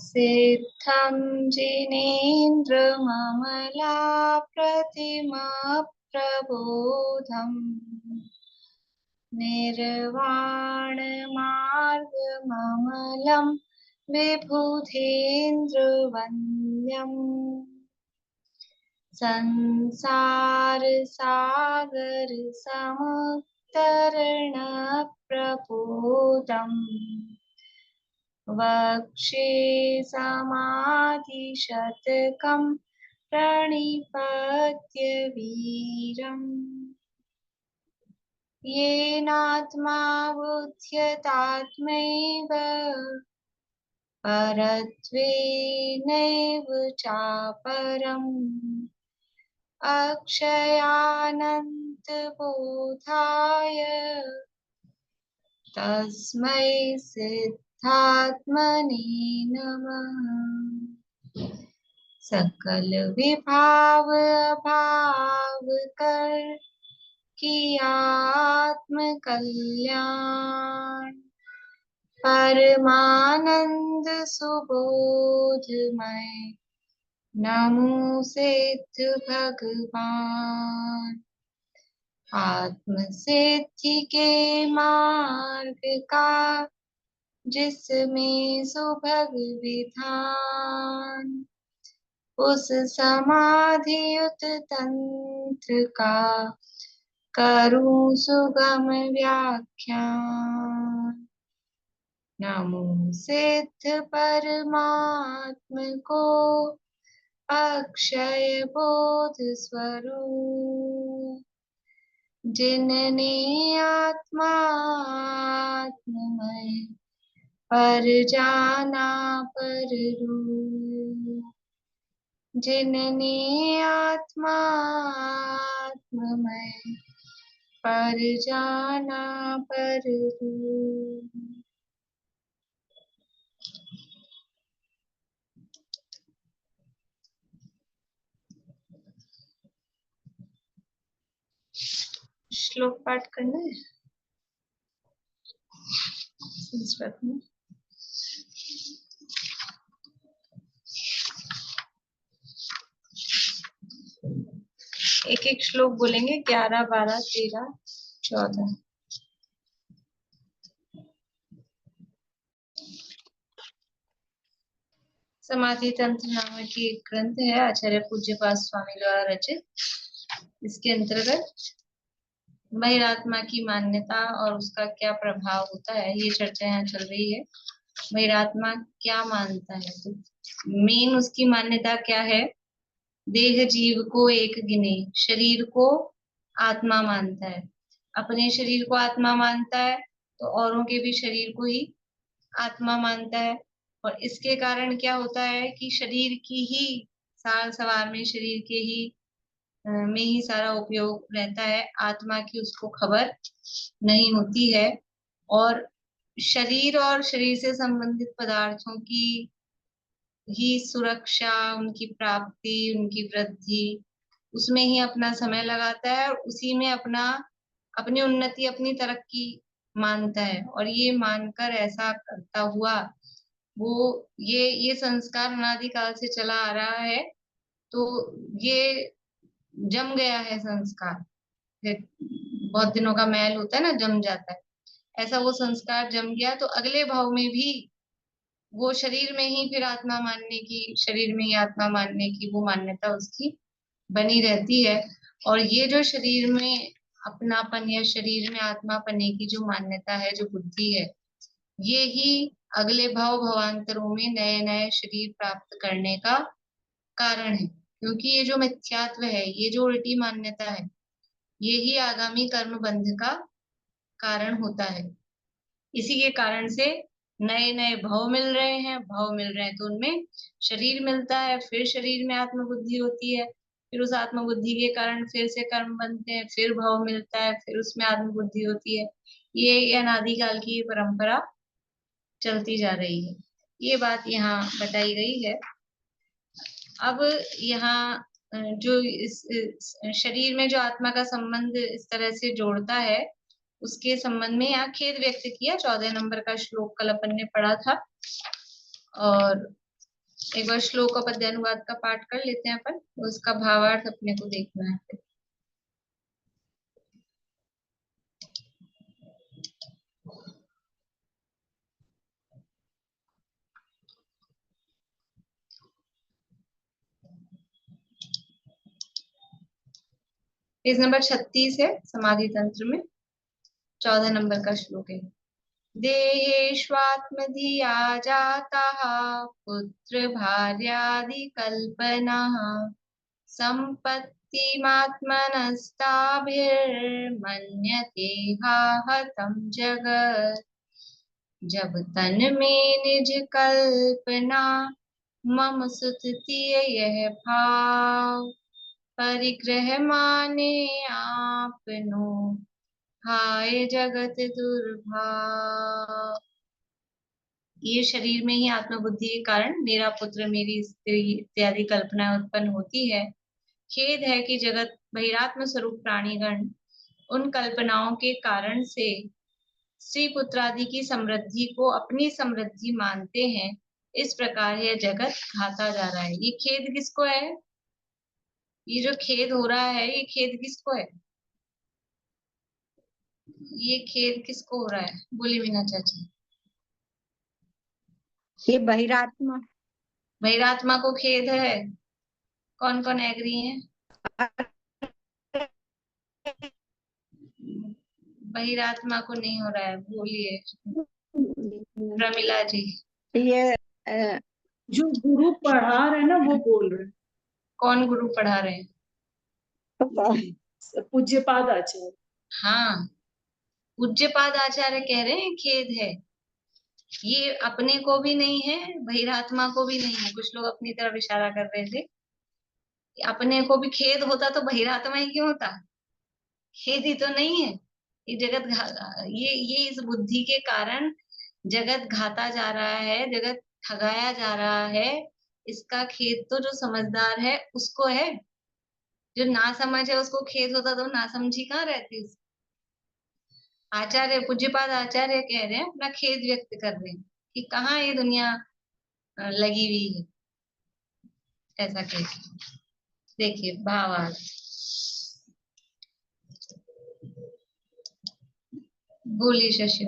सिद्धं जिनेन्द्रममला प्रतिमा प्रबोधम् निर्वाणमार्गममलं विबुधेन्द्रवन्द्यम् संसारसागरसमुत्तरणप्रबोधम् वक्षे समाधिशतकं प्रणिपत्य वीरम् येनात्मा बुध्यतात्मैव परत्वेनैव चापरम् अक्षयानन्तबोधाय तस्मै सिद्धात्मने नमः। सकल विभाव अभाव कर किया आत्म कल्याण परमानंद सुबोधमय नमो सिद्ध भगवान। आत्म सिद्धि के मार्ग का जिसमें सुभग विधान उस समाधियुत तंत्र का करूं सुगम व्याख्यान। नमो सिद्ध परमात्म को अक्षय बोध स्वरूप जिनने आत्मात्ममय पर जाना पर रूप जिनने आत्मात्ममय पर जाना पर रूप। श्लोक पाठ करना है संस्कृत में। एक एक श्लोक बोलेंगे 11, 12, 13, 14। समाधि तंत्र नामक की एक ग्रंथ है आचार्य पूज्यपाद स्वामी द्वारा रचित। इसके अंतर्गत बहिरात्मा की मान्यता और उसका क्या प्रभाव होता है ये चर्चा यहाँ चल रही है। बहिरात्मा क्या मानता है, तो मेन उसकी मान्यता क्या है? देह जीव को एक गिने, शरीर को आत्मा मानता है। अपने शरीर को आत्मा मानता है तो औरों के भी शरीर को ही आत्मा मानता है। और इसके कारण क्या होता है कि शरीर की ही सार सवार में, शरीर के ही में ही सारा उपयोग रहता है। आत्मा की उसको खबर नहीं होती है और शरीर और शरीर से संबंधित पदार्थों की ही सुरक्षा, उनकी प्राप्ति, उनकी वृद्धि, उसमें ही अपना समय लगाता है और उसी में अपनी उन्नति, अपनी तरक्की मानता है। और ये मानकर ऐसा करता हुआ वो ये संस्कार अनादिकाल से चला आ रहा है। तो ये जम गया है संस्कार, बहुत दिनों का मैल होता है ना, जम जाता है, ऐसा वो संस्कार जम गया। तो अगले भाव में भी वो शरीर में ही फिर आत्मा मानने की, शरीर में ही आत्मा मानने की वो मान्यता उसकी बनी रहती है। और ये जो शरीर में अपनापन या शरीर में आत्मा पने की जो मान्यता है, जो बुद्धि है, ये ही अगले भाव भवांतरों में नए नए शरीर प्राप्त करने का कारण है। क्योंकि ये जो मिथ्यात्व है, ये जो उल्टी मान्यता है, ये ही आगामी कर्म बंध का कारण होता है। इसी के कारण से नए नए भाव मिल रहे हैं, भाव मिल रहे हैं तो उनमें शरीर मिलता है, फिर शरीर में आत्मबुद्धि होती है, फिर उस आत्मबुद्धि के कारण फिर से कर्म बनते हैं, फिर भाव मिलता है, फिर उसमें आत्मबुद्धि होती है। ये अनादिकाल की परंपरा चलती जा रही है। ये बात यहाँ बताई गई है। अब यहाँ जो इस शरीर में जो आत्मा का संबंध इस तरह से जोड़ता है, उसके संबंध में यहाँ खेद व्यक्त किया। 14 नंबर का श्लोक कल अपन ने पढ़ा था। और एक बार श्लोक और पद्यानुवाद का पाठ कर लेते हैं अपन, उसका भावार्थ अपने को देखना है। पेज नंबर 36 है समाधि तंत्र में, 14 नंबर का श्लोक है। देहेष्वात्मधिया जाताः पुत्र भार्यादि कल्पनाः सम्पत्तिमात्मनस्ताभिर्मन्यते हतं जगत्। जब तन में निज कल्पना मम सुततिय यह भाव परिग्रह माने आपनो हाय जगत दुर्भाव। ये शरीर में ही आत्मबुद्धि के कारण मेरा पुत्र मेरी स्त्री इत्यादि कल्पना उत्पन्न होती है। खेद है कि जगत बहिरात्म स्वरूप प्राणीगण उन कल्पनाओं के कारण से स्त्री पुत्रादि की समृद्धि को अपनी समृद्धि मानते हैं। इस प्रकार यह जगत खाता जा रहा है। ये खेद किसको है? ये जो खेद हो रहा है ये खेद किसको है? ये खेद किसको हो रहा है? बोली मीना चाची। ये बहिरात्मा, बहिरात्मा को खेद है। कौन कौन एग्री है? बहिरात्मा को नहीं हो रहा है, बोलिए प्रमिला जी। ये जो गुरु पढ़ा रहे हैं ना वो बोल रहे हैं। कौन गुरु पढ़ा रहे हैं? पूज्यपाद आचार्य। हाँ, पूज्यपाद आचार्य कह रहे हैं खेद है। ये अपने को भी नहीं है, बहिरात्मा को भी नहीं है। कुछ लोग अपनी तरफ इशारा कर रहे थे। अपने को भी खेद होता तो बहिरात्मा ही क्यों होता? खेद ही तो नहीं है। ये जगत ये इस बुद्धि के कारण जगत घाता जा रहा है, जगत ठगाया जा रहा है। इसका खेद तो जो समझदार है उसको है। जो ना समझ है उसको खेद होता तो ना समझी कहाँ रहती। आचार्य पूज्यपाद आचार्य कह रहे हैं, अपना खेद व्यक्त कर रहे हैं कि कहाँ ये दुनिया लगी हुई है। ऐसा कैसे? देखिए भावार्थ, बोलिए शशि।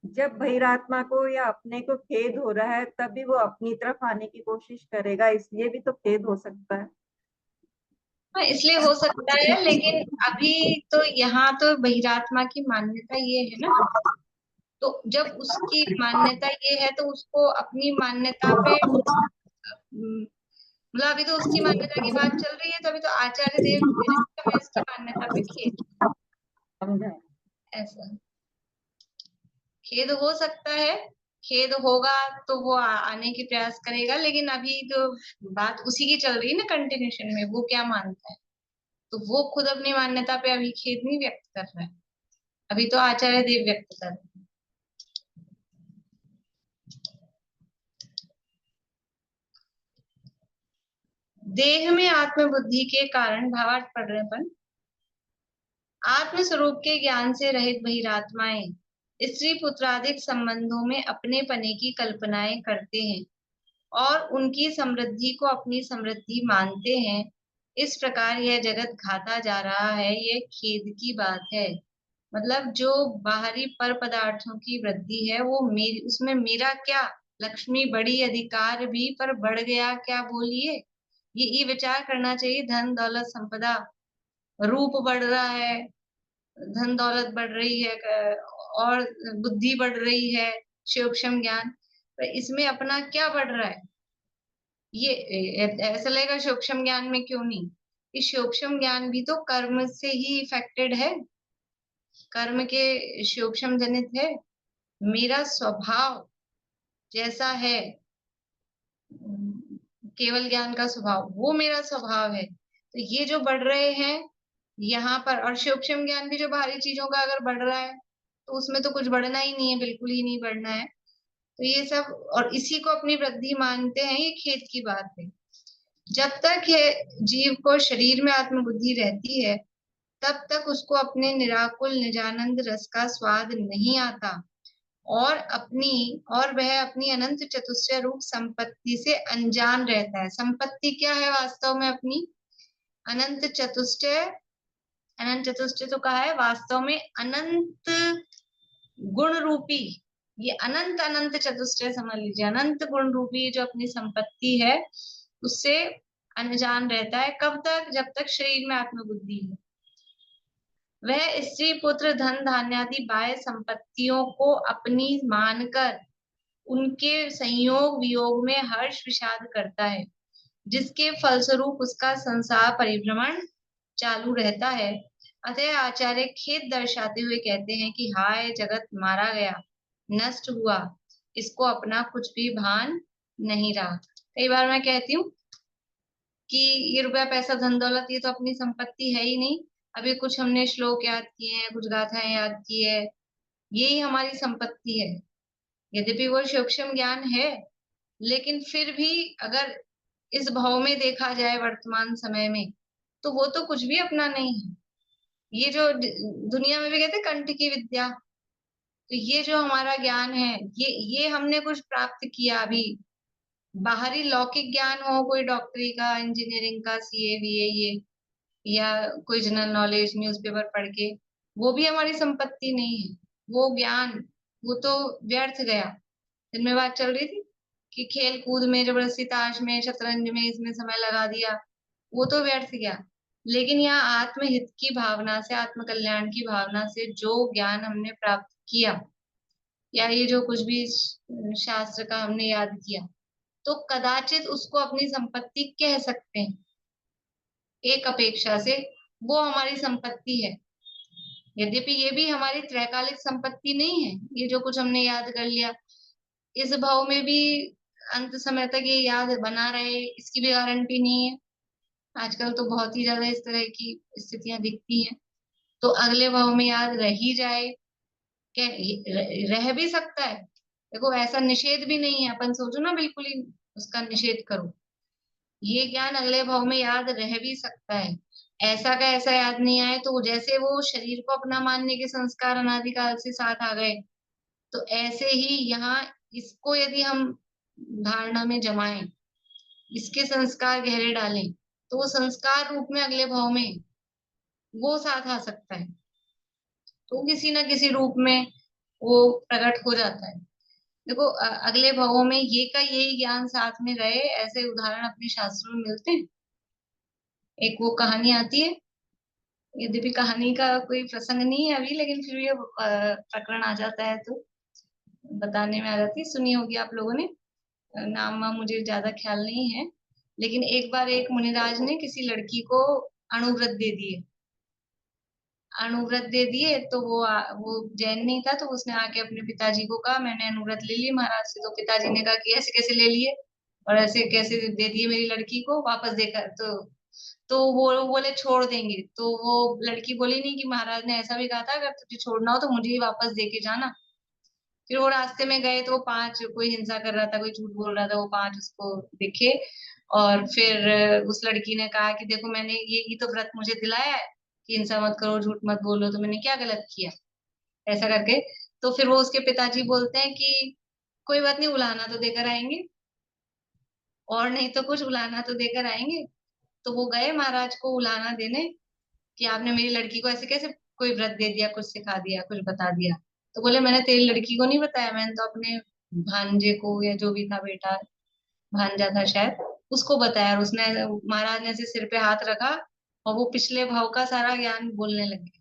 जब बहिरात्मा को या अपने को खेद हो रहा है तभी वो अपनी तरफ आने की कोशिश करेगा, इसलिए भी तो खेद हो सकता है। हाँ, इसलिए हो सकता है, लेकिन अभी तो यहाँ तो बहिरात्मा की मान्यता ये है ना। तो जब उसकी मान्यता ये है तो उसको अपनी मान्यता पे मतलब अभी तो उसकी मान्यता की बात चल रही है, तो अभी तो आचार्य देव में इसकी मान्यता पे खेद, ऐसा खेद हो सकता है। खेद होगा तो वो आने की प्रयास करेगा, लेकिन अभी तो बात उसी की चल रही है ना कंटिन्यूशन में। वो क्या मानता है तो वो खुद अपनी मान्यता पे अभी खेद नहीं व्यक्त कर रहा है। अभी तो आचार्य देव व्यक्त कर रहे हैं। देह में आत्मबुद्धि के कारण, भावार्थ पढ़ रहे अपन, आत्म स्वरूप के ज्ञान से रहित बहिरात्माएं स्त्री पुत्रादिक संबंधों में अपने पने की कल्पनाएं करते हैं और उनकी समृद्धि को अपनी समृद्धि मानते हैं। इस प्रकार यह जगत घाता जा रहा है। यह खेद की बात है। मतलब जो बाहरी पर पदार्थों की वृद्धि है वो मेरी, उसमें मेरा क्या? लक्ष्मी बड़ी, अधिकार भी, पर बढ़ गया क्या? बोलिए। ये विचार करना चाहिए। धन दौलत संपदा, रूप बढ़ रहा है, धन दौलत बढ़ रही है और बुद्धि बढ़ रही है, शिवक्षम ज्ञान, तो इसमें अपना क्या बढ़ रहा है? ये ऐसा लगेगा शिवक्षम ज्ञान में क्यों नहीं? इस शिवक्षम ज्ञान भी तो कर्म से ही इफेक्टेड है, कर्म के शिवक्षम जनित है। मेरा स्वभाव जैसा है, केवल ज्ञान का स्वभाव, वो मेरा स्वभाव है। तो ये जो बढ़ रहे हैं यहाँ पर, और सूक्ष्म ज्ञान भी जो बाहरी चीजों का अगर बढ़ रहा है तो उसमें तो कुछ बढ़ना ही नहीं है, बिल्कुल ही नहीं बढ़ना है। तो ये सब, और इसी को अपनी वृद्धि मानते हैं, ये खेद की बात है। जब तक ये जीव को शरीर में आत्मबुद्धि रहती है तब तक उसको अपने निराकुल निजानंद रस का स्वाद नहीं आता और वह अपनी अनंत चतुष्टय रूप संपत्ति से अनजान रहता है। संपत्ति क्या है वास्तव में अपनी? अनंत चतुष्टय। अनंत चतुष्टय तो कहा है, वास्तव में अनंत गुण रूपी, ये अनंत अनंत चतुष्टय समझ लीजिए, अनंत गुण रूपी जो अपनी संपत्ति है उससे अनजान रहता है। कब तक? जब तक शरीर में आत्मबुद्धि है। वह स्त्री पुत्र धन धान्यादि बाह्य संपत्तियों को अपनी मानकर उनके संयोग वियोग में हर्ष विषाद करता है, जिसके फलस्वरूप उसका संसार परिभ्रमण चालू रहता है। अतः आचार्य खेद दर्शाते हुए कहते हैं कि हाय जगत मारा गया, नष्ट हुआ, इसको अपना कुछ भी भान नहीं रहा। कई बार मैं कहती हूँ कि ये रुपया पैसा धन दौलत ये तो अपनी संपत्ति है ही नहीं। अभी कुछ हमने श्लोक याद किए हैं, कुछ गाथाएं याद की है, यही हमारी संपत्ति है। यद्यपि वो सूक्ष्म ज्ञान है, लेकिन फिर भी अगर इस भाव में देखा जाए वर्तमान समय में, तो वो तो कुछ भी अपना नहीं है। ये जो दुनिया में भी कहते हैं कंठ की विद्या, तो ये जो हमारा ज्ञान है, ये हमने कुछ प्राप्त किया। अभी बाहरी लौकिक ज्ञान हो, कोई डॉक्टरी का, इंजीनियरिंग का, सीए बीए ये, या कोई जनरल नॉलेज न्यूज़पेपर पढ़ के, वो भी हमारी संपत्ति नहीं है। वो ज्ञान वो तो व्यर्थ गया। जिनमें बात चल रही थी कि खेल कूद में जबरदस्ती, ताश में, शतरंज में, इसमें समय लगा दिया, वो तो व्यर्थ गया। लेकिन यहाँ आत्महित की भावना से, आत्म कल्याण की भावना से जो ज्ञान हमने प्राप्त किया, या ये जो कुछ भी शास्त्र का हमने याद किया, तो कदाचित उसको अपनी संपत्ति कह सकते हैं। एक अपेक्षा से वो हमारी संपत्ति है। यद्यपि ये भी हमारी त्रैकालिक संपत्ति नहीं है। ये जो कुछ हमने याद कर लिया, इस भाव में भी अंत समय तक ये याद बना रहे, इसकी भी गारंटी नहीं है। आजकल तो बहुत ही ज्यादा इस तरह की स्थितियां दिखती हैं। तो अगले भाव में याद रह ही जाए, रह भी सकता है। देखो ऐसा निषेध भी नहीं है, अपन सोचो ना बिल्कुल ही उसका निषेध करो, ये ज्ञान अगले भाव में याद रह भी सकता है। ऐसा का ऐसा याद नहीं आए, तो जैसे वो शरीर को अपना मानने के संस्कार अनादिकाल से साथ आ गए, तो ऐसे ही यहाँ इसको यदि हम धारणा में जमाएं, इसके संस्कार गहरे डालें, तो वो संस्कार रूप में अगले भाव में वो साथ आ सकता है। तो किसी ना किसी रूप में वो प्रकट हो जाता है। देखो अगले भावों में ये का यही ज्ञान साथ में रहे, ऐसे उदाहरण अपने शास्त्रों में मिलते हैं। एक वो कहानी आती है, यद्यपि कहानी का कोई प्रसंग नहीं है अभी, लेकिन फिर ये प्रकरण आ जाता है तो बताने में आ जाती है। सुनी होगी आप लोगों ने, नाम वाम मुझे ज्यादा ख्याल नहीं है। लेकिन एक बार एक मुनिराज ने किसी लड़की को अणुव्रत दे दिए। अणुव्रत दे दिए तो वो जैन नहीं था, तो उसने आके अपने पिताजी को कहा मैंने अणुव्रत ले ली महाराज से। तो पिताजी ने कहा कि ऐसे कैसे ले लिए और ऐसे कैसे दे दिए मेरी लड़की को, वापस देकर। तो वो बोले छोड़ देंगे। तो वो लड़की बोली नहीं कि महाराज ने ऐसा भी कहा था अगर तुझे छोड़ना हो तो मुझे ही वापस दे के जाना। फिर वो रास्ते में गए तो वो 5, कोई हिंसा कर रहा था, कोई झूठ बोल रहा था, वो 5 उसको दिखे। और फिर उस लड़की ने कहा कि देखो मैंने ये तो व्रत मुझे दिलाया है कि हिंसा मत करो, झूठ मत बोलो, तो मैंने क्या गलत किया, ऐसा करके। तो फिर वो उसके पिताजी बोलते हैं कि कोई बात नहीं, उलाहना तो देकर आएंगे, और नहीं तो कुछ उलाहना तो देकर आएंगे। तो वो गए महाराज को उलाहना देने कि आपने मेरी लड़की को ऐसे कैसे कोई व्रत दे दिया, कुछ सिखा दिया, कुछ बता दिया। तो बोले मैंने तेरी लड़की को नहीं बताया, मैंने तो अपने भांजे को, या जो भी था बेटा, भांजा था शायद, उसको बताया। और उसने, महाराज ने ऐसे सिर पे हाथ रखा और वो पिछले भाव का सारा ज्ञान बोलने लगे।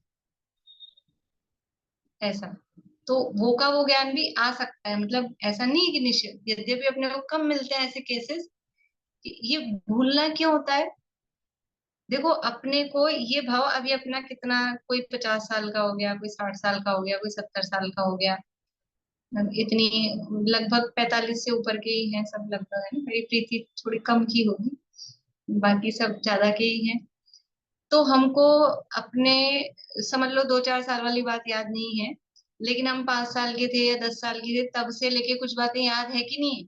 ऐसा तो वो का वो ज्ञान भी आ सकता है। मतलब ऐसा नहीं है कि निश्चित, यद्यपि अपने को कम मिलते हैं ऐसे केसेस। ये भूलना क्यों होता है? देखो अपने को ये भाव अभी अपना कितना, कोई 50 साल का हो गया, कोई 60 साल का हो गया, कोई 70 साल का हो गया, इतनी लगभग 45 से ऊपर के ही हैं सब लगभग, है ना। मेरी प्रीति थोड़ी कम की होगी, बाकी सब ज्यादा के ही हैं। तो हमको अपने, समझ लो 2-4 साल वाली बात याद नहीं है, लेकिन हम 5 साल के थे या 10 साल के थे, तब से लेके कुछ बातें याद है कि नहीं?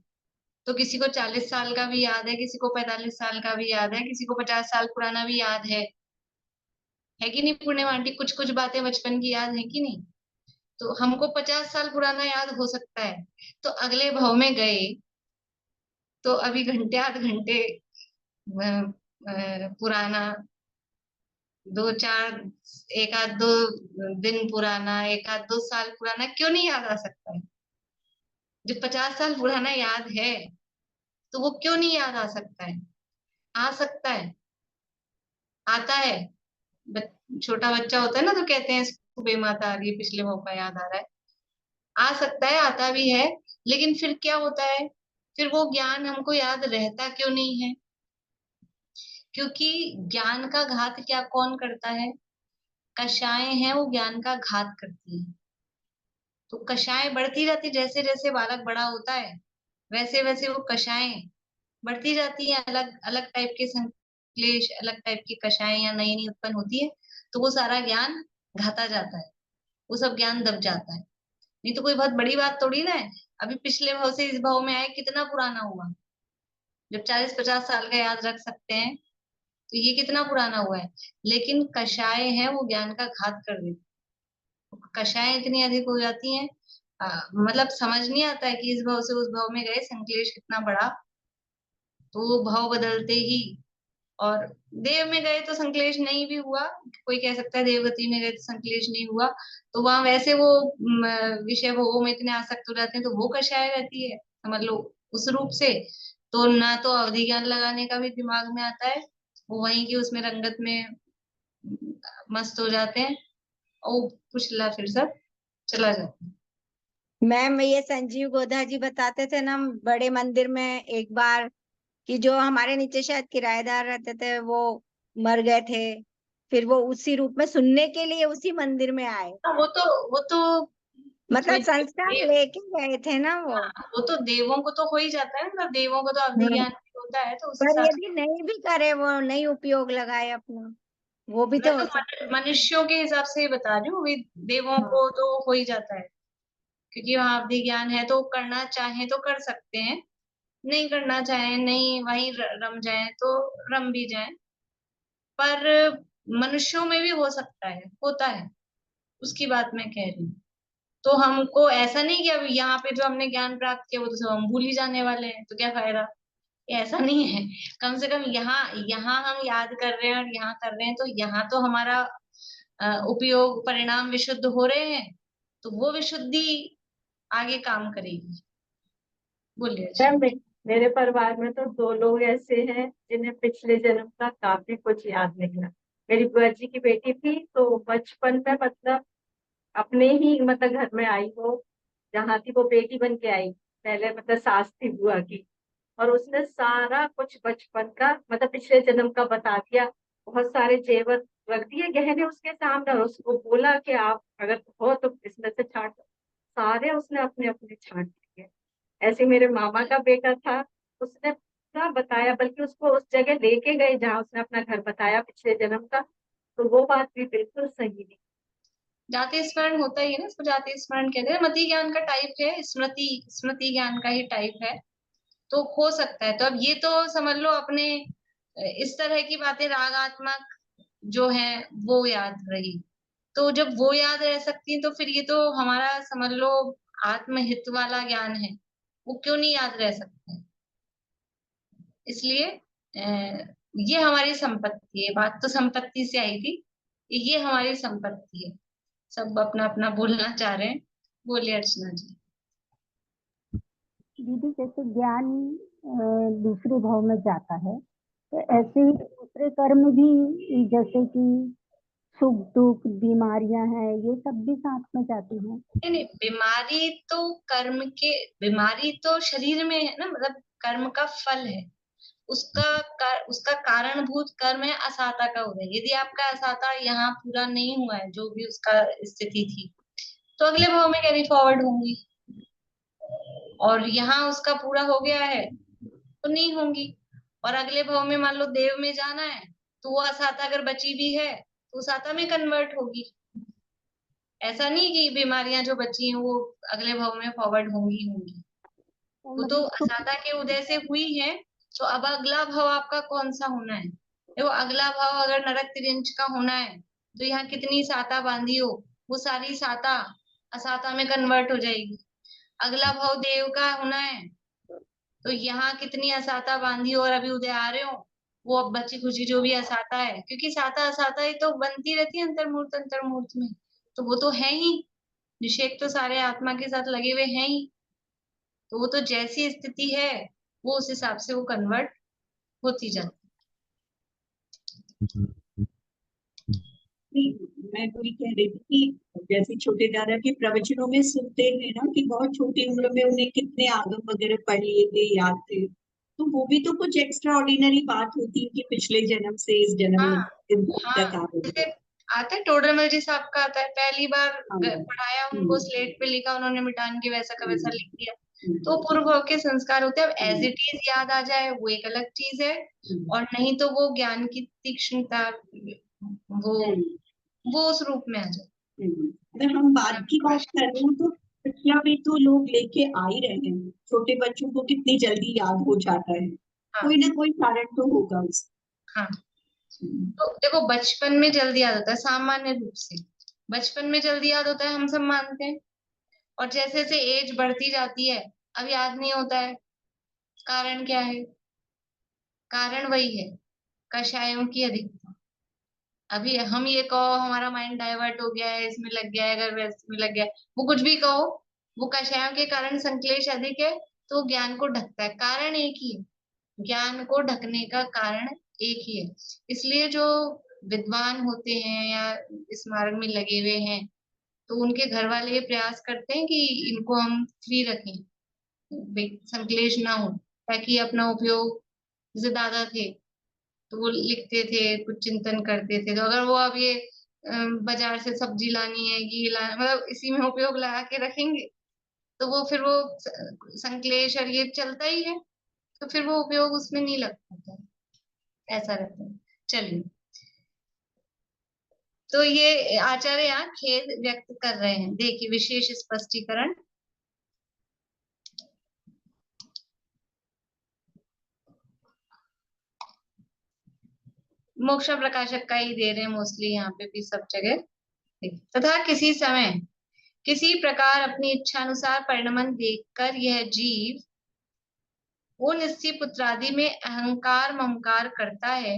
तो किसी को 40 साल का भी याद है, किसी को 45 साल का भी याद है, किसी को 50 साल पुराना भी याद है कि नहीं पूर्णिमा आंटी? कुछ कुछ बातें बचपन की याद है कि नहीं? तो हमको 50 साल पुराना याद हो सकता है, तो अगले भाव में गए तो अभी घंटे आध घंटे पुराना, दो चार, एक आध दो दिन पुराना, एक आध दो साल पुराना क्यों नहीं याद आ सकता है? जो 50 साल पुराना याद है तो वो क्यों नहीं याद आ सकता है? आ सकता है, आता है। छोटा बच्चा होता है ना, तो कहते हैं इसको बेमाता आ रही है, पिछले भाव का याद आ रहा है। आ सकता है, आता भी है, लेकिन फिर क्या होता है? फिर वो ज्ञान हमको याद रहता क्यों नहीं है? क्योंकि ज्ञान का घात क्या कौन करता है? कषाएं हैं, वो ज्ञान का घात करती है। तो कषाएं बढ़ती रहती, जैसे जैसे बालक बड़ा होता है वैसे वैसे वो कषाएं बढ़ती जाती है, अलग अलग टाइप के संश्लेष, अलग टाइप की कषाएं या नई नई उत्पन्न होती है, तो वो सारा ज्ञान घाता जाता है, वो सब ज्ञान दब जाता है। नहीं तो कोई बहुत बड़ी बात थोड़ी ना है। अभी पिछले भाव से इस भाव में आए, कितना पुराना हुआ? जब 40-50 साल का याद रख सकते हैं तो ये कितना पुराना हुआ है। लेकिन कषाय है, वो ज्ञान का घात कर देती, कषाय इतनी अधिक हो जाती हैं, मतलब समझ नहीं आता है कि इस भाव से उस भाव में गए, संक्लेश कितना बड़ा। तो वो भाव बदलते ही, और देव में गए तो संक्लेश नहीं भी हुआ, कोई कह सकता है देवगति में गए तो संक्लेश नहीं हुआ, तो वहां वैसे वो विषय भोगों में इतने आसक्त हो जाते हैं, तो वो कषाय रहती है, समझ लो उस रूप से। तो ना तो अवधि ज्ञान लगाने का भी दिमाग में आता है, वो वहीं की उसमें रंगत में मस्त हो जाते हैं, और कुछ ला फिर सब चला जाता है। मैम ये संजीव गोधा जी बताते थे ना बड़े मंदिर में एक बार, कि जो हमारे नीचे शायद किराएदार रहते थे वो मर गए थे, फिर वो उसी रूप में सुनने के लिए उसी मंदिर में आए, वो तो मतलब कोई संस्कार देव, लेके गए थे ना वो। वो तो देवों को तो हो ही जाता है, मतलब देवों को तो अवधि हाँ। ज्ञान भी होता है, तो उस पर हिसाब से। यदि नहीं भी करे, वो नहीं उपयोग लगाए अपना, वो भी मैं तो तो हो सकता है। मनुष्यों के हिसाब से ही बता रही हूँ, देवों हाँ। को तो हो ही जाता है, क्योंकि वहां अवधि ज्ञान है, तो करना चाहे तो कर सकते हैं, नहीं करना चाहे नहीं, वहीं रम जाए तो रम भी जाए। पर मनुष्यों में भी हो सकता है, होता है, उसकी बात मैं कह रही हूँ। तो हमको ऐसा नहीं कि अब यहाँ पे जो हमने ज्ञान प्राप्त किया वो तो सब हम भूल ही जाने वाले हैं, तो क्या फायदा? ये ऐसा नहीं है। कम से कम यहाँ यहाँ हम याद कर रहे हैं और यहाँ कर रहे हैं, तो यहाँ तो हमारा उपयोग परिणाम विशुद्ध हो रहे हैं, तो वो विशुद्धि आगे काम करेगी। बोलिए मैम अच्छा। मेरे परिवार में तो दो लोग ऐसे हैं जिन्हें पिछले जन्म का काफी कुछ याद नहीं है। मेरी बुआ जी की बेटी थी, तो बचपन में मतलब अपने ही मतलब घर में आई वो, जहाँ थी वो बेटी बन के आई, पहले मतलब सास थी बुआ की, और उसने सारा कुछ बचपन का मतलब पिछले जन्म का बता दिया। बहुत सारे जेवर रख दिए गहने उसके सामने, और उसको बोला कि आप अगर हो तो इसमें से छांट लो। सारे उसने अपने अपने छांट दिए। ऐसे मेरे मामा का बेटा था, उसने पूरा बताया, बल्कि उसको उस जगह लेके गए जहाँ उसने अपना घर बताया पिछले जन्म का, तो वो बात भी बिल्कुल सही नहीं। जाति स्मरण होता ही है ना, इसको जाति स्मरण कहते हैं, मति ज्ञान का टाइप है, स्मृति स्मृति ज्ञान का ही टाइप है, तो हो सकता है। तो अब ये तो समझ लो अपने इस तरह की बातें रागात्मक जो है वो याद रही, तो जब वो याद रह सकती है तो फिर ये तो हमारा समझ लो आत्महित वाला ज्ञान है, वो क्यों नहीं याद रह सकता है? इसलिए ये हमारी संपत्ति है, बात तो संपत्ति से आई थी, ये हमारी संपत्ति है। सब अपना अपना बोलना चाह रहे हैं, बोलिए अर्चना जी। दीदी जैसे ज्ञान दूसरे भाव में जाता है, तो ऐसे ही दूसरे कर्म भी, जैसे कि सुख दुख बीमारियां हैं, ये सब भी साथ में जाती हैं। नहीं नहीं, बीमारी तो कर्म के, बीमारी तो शरीर में है ना, मतलब कर्म का फल है, उसका कारणभूत कर्म है असाता का उदय। यदि आपका असाता यहाँ पूरा नहीं हुआ है, जो भी उसका स्थिति थी, तो अगले भाव में कैरी फॉरवर्ड होंगी, और यहाँ उसका पूरा हो गया है तो नहीं होंगी। और अगले भाव में मान लो देव में जाना है, तो वो असाता अगर बची भी है तो उस आता में कन्वर्ट होगी। ऐसा नहीं कि बीमारियां जो बची हैं वो अगले भाव में फॉरवर्ड होंगी होंगी, वो तो मतलब सुख, असाता के उदय से हुई है। तो अब अगला भाव आपका कौन सा होना है? देखो अगला भाव अगर नरक तिर्यंच का होना है, तो यहाँ कितनी साता बांधी हो, वो सारी साता असाता में कन्वर्ट हो जाएगी। अगला भाव देव का होना है, तो यहाँ कितनी असाता बांधी और अभी उदय आ रहे हो, वो अब बची खुची जो भी असाता है, क्योंकि साता असाता ही तो बनती रहती है अंतर्मूर्त में, तो वो तो है ही, निषेक तो सारे आत्मा के साथ लगे हुए हैं ही, तो वो तो जैसी स्थिति है वो उस हिसाब से वो कन्वर्ट होती जाती नहीं, मैं तो ये कह रही थी कि जैसे छोटे दादा के प्रवचनों में सुनते हैं ना कि बहुत छोटी उम्र में उन्हें कितने आगम वगैरह पढ़ लिए थे, याद थे, तो वो भी तो कुछ एक्स्ट्रा ऑर्डिनरी बात होती है कि पिछले जन्म से इस जन्म में हाँ इस हाँ। तक आ गए। जैसे आता है टोडरमल जी साहब का आता है, पहली बार हाँ, पढ़ाया उनको, स्लेट पे लिखा, उन्होंने मिटान के वैसा का वैसा लिख दिया, तो हम्म, पूर्व भाव के संस्कार होते हैं। अब एज हम्म, इट इज याद आ जाए वो एक अलग चीज है, हम्म, और नहीं तो वो ज्ञान की तीक्ष्णता वो हम्म, वो उस रूप में आ जाए। अगर हम बाद की बात कर रहे हैं तो पिछला भी तो लोग लेके आ ही रहे हैं, छोटे बच्चों को कितनी जल्दी याद हो जाता है, हाँ कोई ना कोई कारण तो होगा उसका। हाँ। तो देखो बचपन में जल्दी याद होता है, सामान्य रूप से बचपन में जल्दी याद होता है, हम सब मानते हैं, और जैसे जैसे एज बढ़ती जाती है अब याद नहीं होता है। कारण क्या है? कारण वही है, कषायों की अधिकता। अभी हम ये कहो हमारा माइंड डाइवर्ट हो गया है, इसमें लग गया है, अगर वैसे में लग गया है, वो कुछ भी कहो, वो कषायों के कारण संक्लेश अधिक है, तो ज्ञान को ढकता है। कारण एक ही है, ज्ञान को ढकने का कारण एक ही है। इसलिए जो विद्वान होते हैं या इस मार्ग में लगे हुए हैं, तो उनके घर वाले ये प्रयास करते हैं कि इनको हम फ्री रखें, संक्लेश ना हो, ताकि अपना उपयोग, जैसे दादा थे तो वो लिखते थे, कुछ चिंतन करते थे, तो अगर वो अब ये बाजार से सब्जी लानी है, घी लाना, मतलब इसी में उपयोग लगा के रखेंगे, तो वो फिर वो संक्लेश और ये चलता ही है, तो फिर वो उपयोग उसमें नहीं लग पाता है, ऐसा रहता है। चलिए, तो ये आचार्य यहाँ खेद व्यक्त कर रहे हैं, देखिए विशेष स्पष्टीकरण। मोक्ष प्रकाशक का ही दे रहे हैं मोस्टली यहाँ पे भी सब जगह। तथा किसी समय किसी प्रकार अपनी इच्छानुसार परिणमन देखकर यह जीव उन स्त्री पुत्रादि में अहंकार ममकार करता है,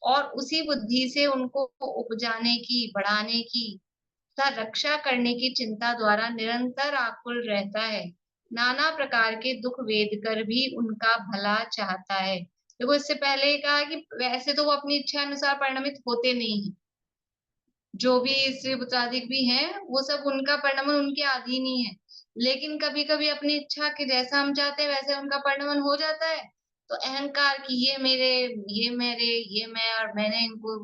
और उसी बुद्धि से उनको उपजाने की, बढ़ाने की तथा रक्षा करने की चिंता द्वारा निरंतर आकुल रहता है। नाना प्रकार के दुख वेद कर भी उनका भला चाहता है। देखो इससे पहले ही कहा कि वैसे तो वो अपनी इच्छा अनुसार परिणमित होते नहीं है, जो भी स्त्री पुत्रादिक भी हैं वो सब उनका परिणमन उनके अधीन ही है, लेकिन कभी कभी अपनी इच्छा के जैसा हम चाहते हैं वैसे उनका परिणमन हो जाता है, तो अहंकार की ये मेरे, ये मेरे, ये मैं और मैंने, इनको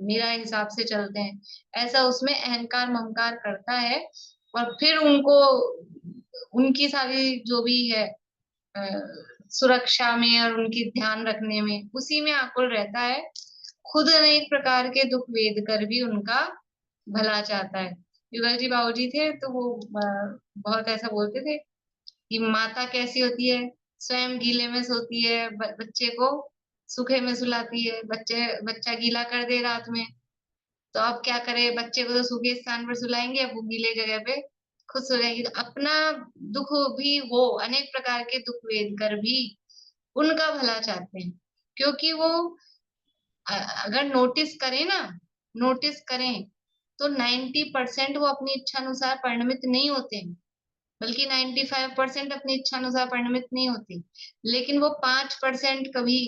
मेरा हिसाब से चलते हैं, ऐसा उसमें अहंकार ममकार करता है, और फिर उनको उनकी सारी जो भी है अ, सुरक्षा में और उनकी ध्यान रखने में उसी में आकुल रहता है। खुद अनेक प्रकार के दुख वेद कर भी उनका भला चाहता है। युगल जी बाबूजी थे तो वो बहुत ऐसा बोलते थे कि माता कैसी होती है, स्वयं गीले में सोती है, बच्चे को सूखे में सुलाती है, बच्चा गीला कर दे रात में, तो अब क्या करे, बच्चे को तो सूखे स्थान पर सुलाएंगे, अब वो गीले जगह पे खुद सो जाएगी, तो अपना दुख भी वो अनेक प्रकार के दुख वेद कर भी उनका भला चाहते हैं, क्योंकि वो अगर नोटिस करें ना, नोटिस करें तो 90% वो अपनी इच्छा अनुसार परिणमित नहीं होते हैं, बल्कि 95% अपनी इच्छा अनुसार परिणमित नहीं होते, लेकिन वो 5% कभी,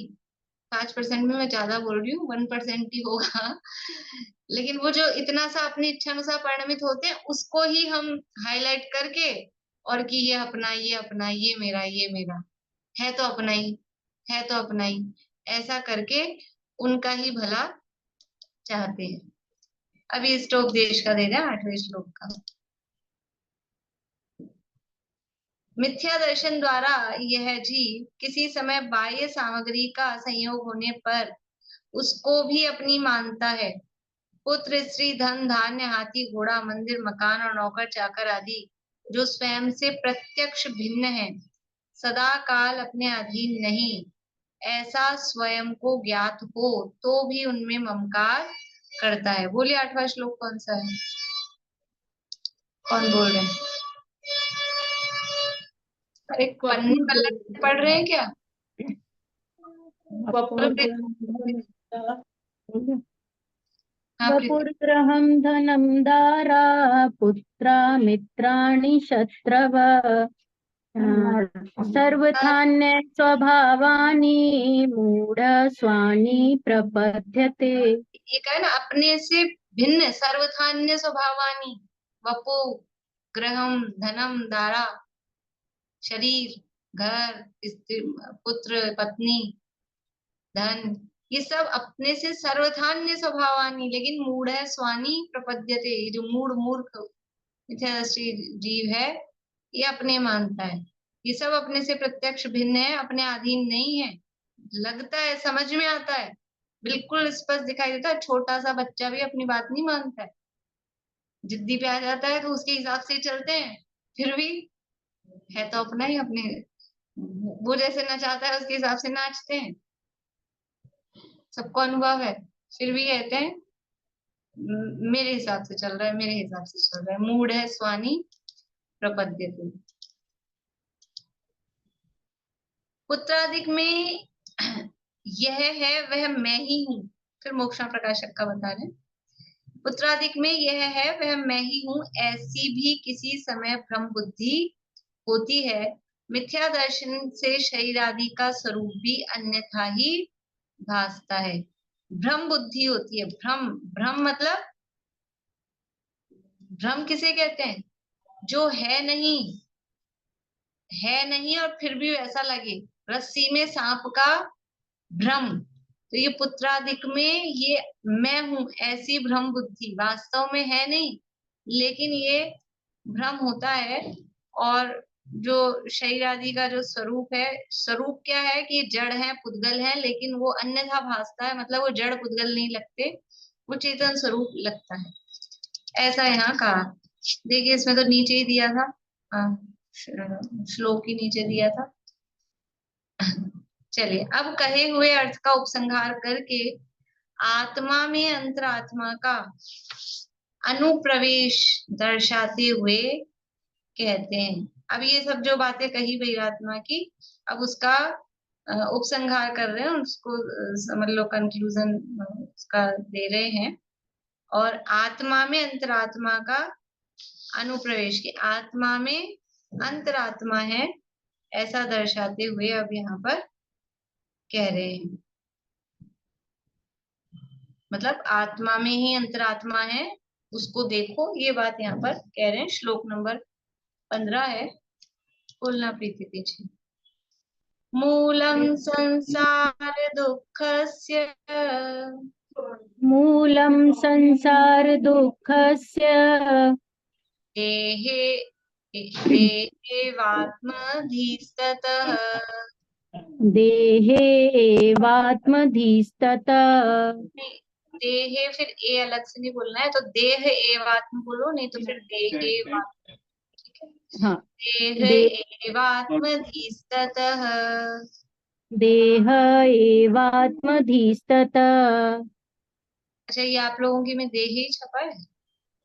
5% में मैं ज्यादा बोल रही हूँ, 1% ही होगा, लेकिन वो जो इतना सा अपनी इच्छा अनुसार परिणमित होते हैं उसको ही हम हाईलाइट करके, और कि ये अपना, ये अपना, ये मेरा है, तो अपना ही है, तो अपना ही, ऐसा करके उनका ही भला चाहते हैं। अभी श्लोक देश का दे रहे हैं 8वें श्लोक का। मिथ्या दर्शन द्वारा यह जीव किसी समय बाह्य सामग्री का संयोग होने पर उसको भी अपनी मानता है। पुत्र स्त्री धन धान्य हाथी घोड़ा मंदिर मकान और नौकर चाकर आदि जो स्वयं से प्रत्यक्ष भिन्न है, सदा काल अपने अधीन नहीं, ऐसा स्वयं को ज्ञात हो तो भी उनमें ममकार करता है। बोलिए 8वां श्लोक कौन सा है? कौन बोल रहे हैं? अरे पन्ने पलट पढ़ रहे हैं क्या? हाँ प्रीति। वपुर्ग्रहं धनं दारा पुत्रा मित्राणि शत्रव सर्वधान्य स्वभावानि मूढ़ स्वानि प्रपद्यते। ये कहा ना, अपने से भिन्न सर्वथान्य स्वभावानी, वपु ग्रहम धनम दारा, शरीर, घर, स्त्री, पुत्र, पत्नी, धन, ये सब अपने से सर्वथान्य स्वभावानी, लेकिन मूढ़ है स्वानी प्रपद्यते, ये जो मूर्ख मिथ्यादृष्टि जीव है, ये अपने मानता है। ये सब अपने से प्रत्यक्ष भिन्न है, अपने अधीन नहीं है। लगता है, समझ में आता है, बिल्कुल स्पष्ट दिखाई देता है। छोटा सा बच्चा भी अपनी बात नहीं मानता है, जिद्दी पे आ जाता है तो उसके हिसाब से ही चलते हैं। फिर भी है तो अपना ही, अपने वो जैसे नचाता है उसके हिसाब से नाचते हैं, सबको अनुभव है। फिर भी कहते हैं मेरे हिसाब से चल रहा है, मेरे हिसाब से चल रहा है। मूड है स्वानी प्रपद्यते। पुत्रादिक में यह है वह मैं ही हूँ। फिर मोक्षा प्रकाशक का बता रहे, पुत्रादिक में यह है वह मैं ही हूँ, ऐसी भी किसी समय भ्रम बुद्धि होती है। मिथ्या दर्शन से शरीर आदि का स्वरूप भी अन्यथा ही भासता है। भ्रम बुद्धि होती है। भ्रम, भ्रम मतलब, भ्रम किसे कहते हैं? जो है नहीं और फिर भी वैसा लगे, रस्सी में सांप का भ्रम। तो ये पुत्रादिक में ये मैं हूं ऐसी भ्रम बुद्धि वास्तव में है नहीं, लेकिन ये भ्रम होता है। और जो शरीर आदि का जो स्वरूप है, स्वरूप क्या है कि जड़ है, पुद्गल है, लेकिन वो अन्यथा भासता है। मतलब वो जड़ पुद्गल नहीं लगते, वो चेतन स्वरूप लगता है, ऐसा यहाँ कहा। देखिए इसमें तो नीचे ही दिया था, श्लोक ही नीचे दिया था। चलिए अब कहे हुए अर्थ का उपसंहार करके आत्मा में अंतरात्मा का अनुप्रवेश दर्शाते हुए कहते हैं। अब ये सब जो बातें कही बहिरात्मा की, अब उसका उपसंहार कर रहे हैं, उसको समझ लो, कंक्लूजन उसका दे रहे हैं। और आत्मा में अंतरात्मा का अनुप्रवेश, की आत्मा में अंतरात्मा है ऐसा दर्शाते हुए अब यहाँ पर कह रहे हैं। मतलब आत्मा में ही अंतरात्मा है, उसको देखो, ये बात यहाँ पर कह रहे हैं। श्लोक नंबर 15 है, बोलना प्रीति पीछे। मूलम संसार दुःखस्य मूलं संसार दुःखस्य देहे देहेवात्मधीस्ततः। देहे एवात्मधीस्ततः। देहे फिर ए अलग से नहीं बोलना है, तो देह एवात्म बोलो, नहीं तो फिर देहे वात्म। ठीक है, हाँ, देह एवात्मधीस्ततः। देह एवात्मधीस्ततः। अच्छा, ये आप लोगों की में देह ही छपा है?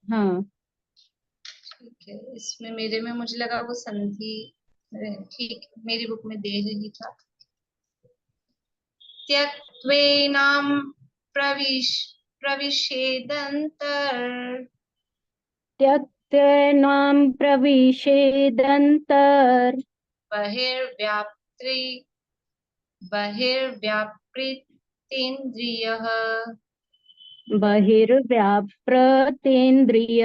हाँ, ठीक है, इसमें मेरे में मुझे लगा वो संधि। ठीक है, मेरी बुक में देह ही था। त्यक्त्वेनाम प्रविशेदंतर त्यक्त्वेनां प्रविशेदन्तर् बहिर्व्याप्ति बहिर्व्यापृतेन्द्रियः। बहिर्व्याप्रतेन्द्रिय।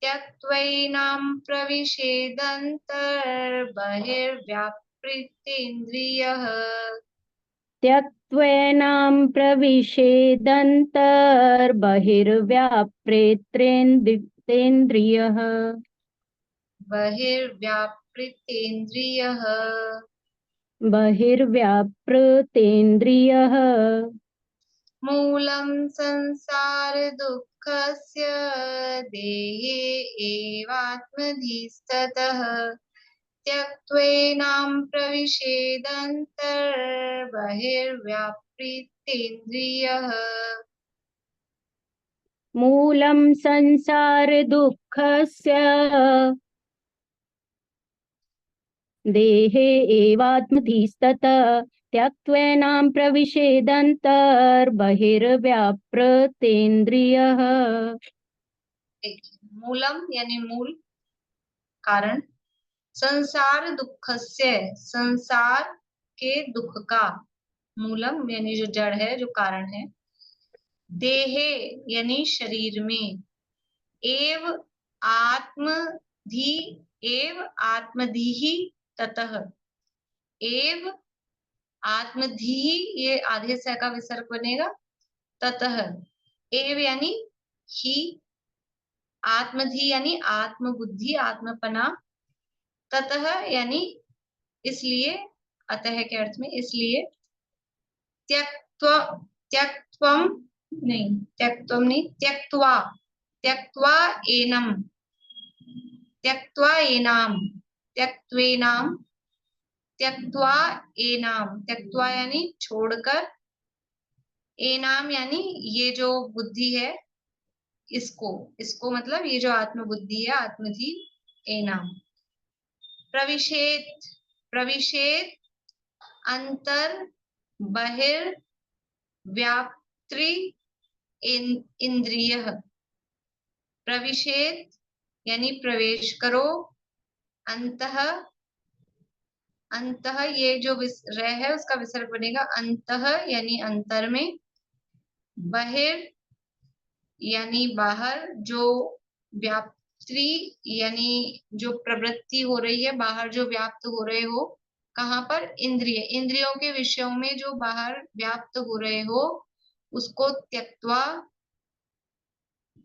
त्यक्त्वैनां प्रविशेदन्तर् बहिर्व्यापृतेन्द्रियः। त्यक्त्वेनां प्रविशेदन्तर्बहिर्व्याप्रेत्रेन्द्रियः। बहिर्व्यापृतेन्द्रियः। बहिर्व्यापृतेन्द्रियः। मूलं संसार दुःखस्य देहे एवात्मधीस्ततः। त्यक्त्वेनां प्रविशेदन्तर्बहिर्व्यापृतेन्द्रियः। मूलं संसार दुःखस्य देहे एवात्मधिस्ततः त्यक्त्वेनां प्रविशेदन्तर्बहिर्व्यापृतेन्द्रियः। देखिए, मूलम यानी मूल, कारण, संसार दुःखस्य, संसार के दुख का, मूलम यानी जो जड़ है, जो कारण है, देहे यानी शरीर में, एव आत्मधि, एव आत्मधिहि ततः, एव आत्मधि, ये आधे से का विसर्ग बनेगा, ततः, एव यानी ही, आत्मधि यानी आत्मबुद्धि, आत्मपना, ततः यानी इसलिए, अतः के अर्थ में इसलिए, त्यक्त्वा, त्यक्त्वम नहीं, त्यक्त्वम नहीं, त्यक्त्वा, त्यक्त्वा एनम, त्यक्त्वा एनाम, त्यक्त्वेनाम, त्यक्त्वा एनाम, त्यक्त्वा यानी छोड़कर, एनाम यानी ये जो बुद्धि है, इसको, इसको मतलब ये जो आत्मबुद्धि है, आत्मधि, एनाम, प्रविशेत, प्रविशेत, अंतर, बहिर, व्याप्ति, इंद्रिय, प्रविशेत यानी प्रवेश करो, अंतः, अंतः ये जो रह है उसका विसर्ग बनेगा अंतः यानी अंतर में, बहिर यानी बाहर, जो व्याप्ति यानी जो प्रवृत्ति हो रही है, बाहर जो व्याप्त हो रहे हो, कहाँ पर, इंद्रिय, इंद्रियों के विषयों में जो बाहर व्याप्त हो रहे हो, उसको त्यक्त्वा,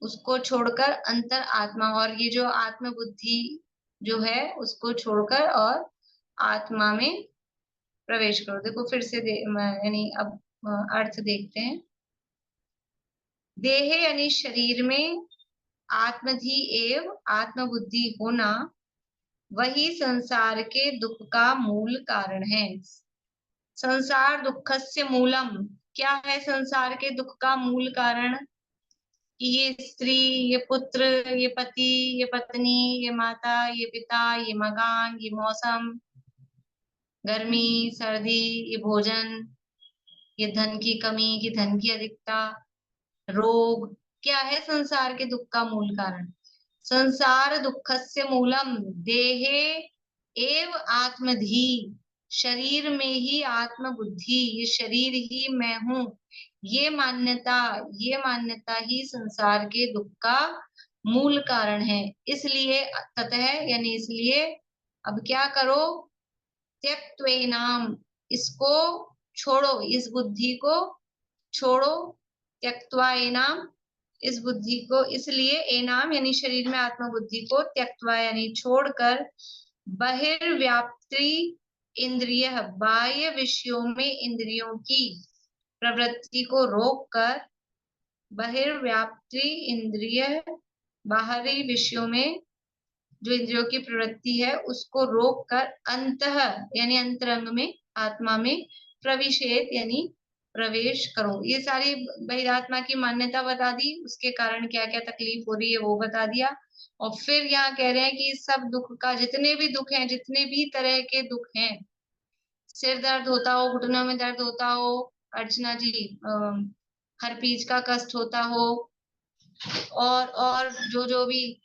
उसको छोड़कर, अंतर आत्मा, और ये जो आत्म बुद्धि जो है उसको छोड़कर और आत्मा में प्रवेश करो। देखो फिर से यानी अब अर्थ देखते हैं। देहे यानी शरीर में, आत्मधि एव आत्मबुद्धि होना, वही संसार के दुख का मूल कारण है। संसार दुखस्य मूलम, क्या है संसार के दुख का मूल कारण? ये स्त्री, ये पुत्र, ये पति, ये पत्नी, ये माता, ये पिता, ये मकान, ये मौसम, गर्मी सर्दी, ये भोजन, ये धन की कमी, की धन की अधिकता, रोग, क्या है संसार के दुख का मूल कारण? संसार दुखस्य मूलम देहे एव आत्मधि, शरीर में ही आत्म बुद्धि, ये शरीर ही मैं हूँ, ये मान्यता ही संसार के दुख का मूल कारण है। इसलिए ततः यानी इसलिए, अब क्या करो, त्यक्त्वेनाम, इसको छोड़ो, इस बुद्धि को छोड़ो, त्यक्त्वा एनाम, इस बुद्धि को, इसलिए एनाम यानी शरीर में आत्म बुद्धि को, त्यक्त्वा यानी छोड़कर, बहिर्व्याप्ति इंद्रिय, बाह्य विषयों में इंद्रियों की प्रवृत्ति को रोककर, बहिर्व्याप्ति इंद्रिय, बाहरी विषयों में जो इंद्रियों की प्रवृत्ति है उसको रोककर, अंतः यानी अंतरंग में, आत्मा में, प्रविशेत यानी प्रवेश करो। ये सारी बहिरात्मा की मान्यता बता दी, उसके कारण क्या क्या तकलीफ हो रही है वो बता दिया। और फिर यहाँ कह रहे हैं कि सब दुख का, जितने भी दुख हैं, जितने भी तरह के दुख हैं, सिर दर्द होता हो, घुटनों में दर्द होता हो, अर्चना जी, हर पीच का कष्ट होता हो, और जो जो भी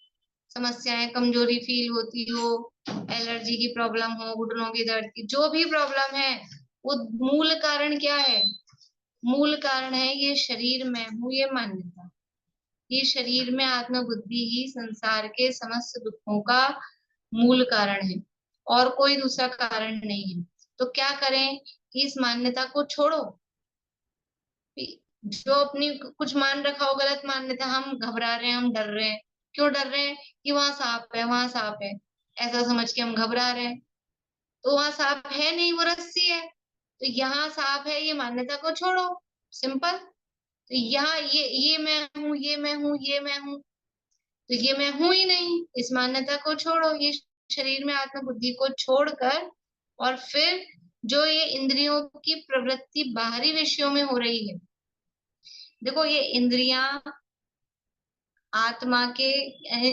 समस्याएं, कमजोरी फील होती हो, एलर्जी की प्रॉब्लम हो, घुटनों की दर्द की, जो भी प्रॉब्लम है, वो मूल कारण क्या है? मूल कारण है ये शरीर में हूँ, ये मान्यता। ये शरीर में आत्म बुद्धि ही संसार के समस्त दुखों का मूल कारण है, और कोई दूसरा कारण नहीं है। तो क्या करें कि इस मान्यता को छोड़ो। जो अपनी कुछ मान रखा हो गलत मान्यता, हम घबरा रहे हैं, हम डर रहे हैं, क्यों डर रहे हैं? कि वहां सांप है, वहां सांप है, ऐसा समझ के हम घबरा रहे हैं। तो वहां सांप है नहीं, वो रस्सी है। तो यहाँ सांप है, ये मान्यता को छोड़ो, सिंपल। तो यहाँ ये मैं हूँ, ये मैं हूँ, ये मैं हूँ, तो ये मैं हूं ही नहीं, इस मान्यता को छोड़ो, ये शरीर में आत्म बुद्धि को छोड़कर, और फिर जो ये इंद्रियों की प्रवृत्ति बाहरी विषयों में हो रही है, देखो ये इंद्रियां आत्मा के